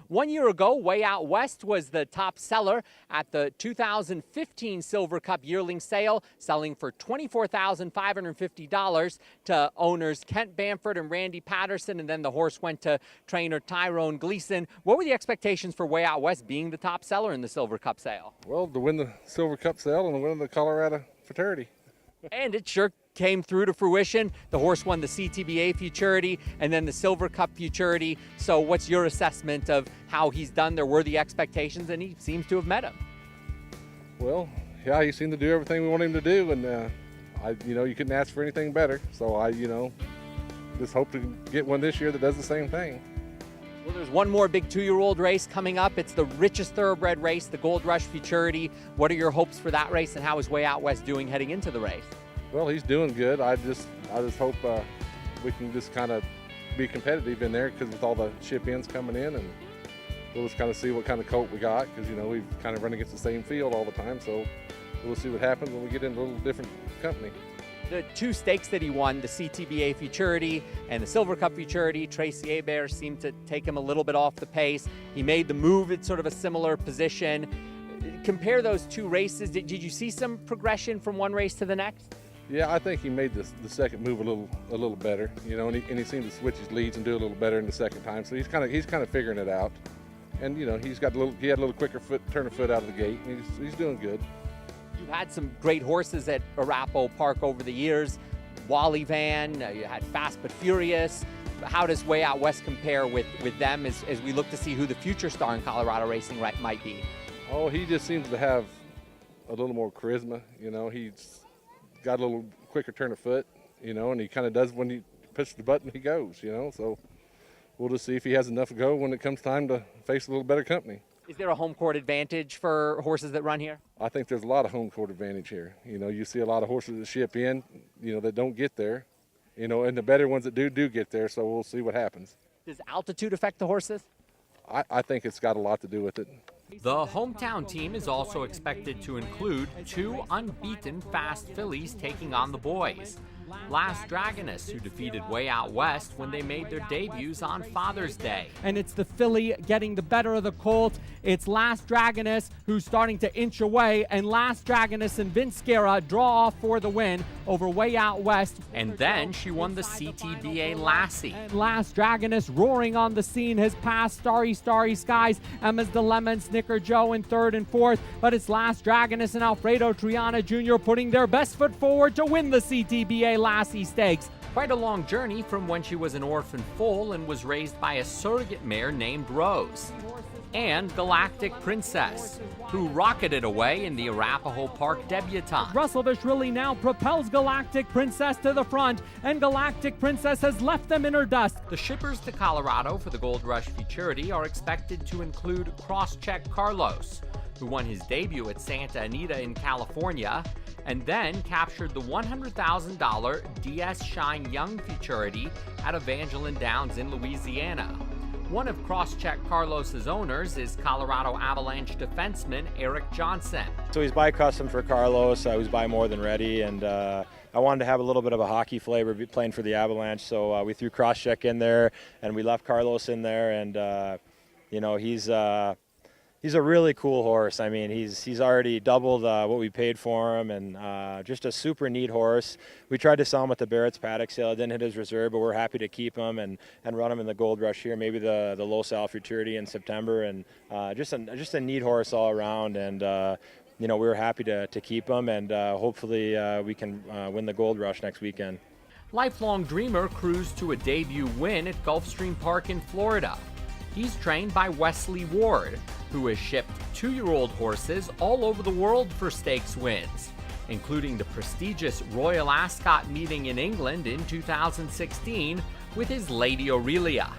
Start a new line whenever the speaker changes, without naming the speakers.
1 year ago, Way Out West was the top seller at the 2015 Silver Cup yearling sale, selling for $24,550 to owners Kent Bamford and Randy Patterson, and then the horse went to trainer Tyrone Gleason. What were the expectations for Way Out West being the top seller in the Silver Cup sale?
Well, to win the Silver Cup sale and to win the Colorado Futurity.
And it sure came through to fruition. The horse won the CTBA Futurity and then the Silver Cup Futurity. So what's your assessment of how he's done? There were the expectations, and he seems to have met them.
Well, yeah, he seemed to do everything we want him to do, and you couldn't ask for anything better. So I just hope to get one this year that does the same thing.
Well, there's one more big 2-year-old race coming up. It's the richest thoroughbred race, the Gold Rush Futurity. What are your hopes for that race, and how is Way Out West doing heading into the race?
Well, he's doing good. I just hope we can just kind of be competitive in there, because with all the ship-ins coming in, and we'll just kind of see what kind of colt we got, because we've kind of run against the same field all the time. So we'll see what happens when we get into a little different company.
The 2 stakes that he won, the CTBA Futurity and the Silver Cup Futurity, Tracy Hebert seemed to take him a little bit off the pace. He made the move at sort of a similar position. Compare those 2 races. Did you see some progression from one race to the next?
Yeah, I think he made the second move a little better, and he seemed to switch his leads and do a little better in the second time. So he's kind of figuring it out, and he had a little quicker turn of foot out of the gate, and he's doing good.
You've had some great horses at Arapahoe Park over the years. Wally Van, you had Fast But Furious. How does Way Out West compare with them as we look to see who the future star in Colorado racing might be?
Oh, he just seems to have a little more charisma. He's got a little quicker turn of foot, and he kind of does when he pushes the button, he goes, so we'll just see if he has enough to go when it comes time to face a little better company.
Is there a home court advantage for horses that run here?
I think there's a lot of home court advantage here. You see a lot of horses that ship in, that don't get there, and the better ones that do get there, so we'll see what happens.
Does altitude affect the horses?
I think it's got a lot to do with it.
The hometown team is also expected to include 2 unbeaten fast fillies taking on the boys. Last Dragoness, who defeated Way Out West when they made their debuts on Father's Day.
And it's the filly getting the better of the colt. It's Last Dragoness who's starting to inch away, and Last Dragoness and Vince Guerra draw off for the win over Way Out West.
And then she won the CTBA Lassie.
And Last Dragoness roaring on the scene has passed Starry Skies, Emma's Dilemma, Snicker Joe in 3rd and 4th, but it's Last Dragoness and Alfredo Triana Jr. putting their best foot forward to win the CTBA Lassie Stakes.
Quite a long journey from when she was an orphan foal and was raised by a surrogate mare named Rose. And Galactic Princess, who rocketed away in the Arapahoe Park debutante.
Russellvish really now propels Galactic Princess to the front, and Galactic Princess has left them in her dust.
The shippers to Colorado for the Gold Rush Futurity are expected to include Crosscheck Carlos, who won his debut at Santa Anita in California, and then captured the $100,000 DS Shine Young Futurity at Evangeline Downs in Louisiana. One of Crosscheck Carlos's owners is Colorado Avalanche defenseman Eric Johnson.
So he's by custom for Carlos. I was by more than ready, and I wanted to have a little bit of a hockey flavor playing for the Avalanche, so we threw Crosscheck in there, and we left Carlos in there, and he's a really cool horse. I mean, he's already doubled what we paid for him, and just a super neat horse. We tried to sell him at the Barrett's paddock sale. It didn't hit his reserve, but we're happy to keep him and run him in the Gold Rush here, maybe the Los Al Futurity in September, and just a neat horse all around. And we were happy to keep him, and hopefully we can win the Gold Rush next weekend.
Lifelong Dreamer cruised to a debut win at Gulfstream Park in Florida. He's trained by Wesley Ward, who has shipped 2-year-old horses all over the world for stakes wins, including the prestigious Royal Ascot meeting in England in 2016 with his Lady Aurelia.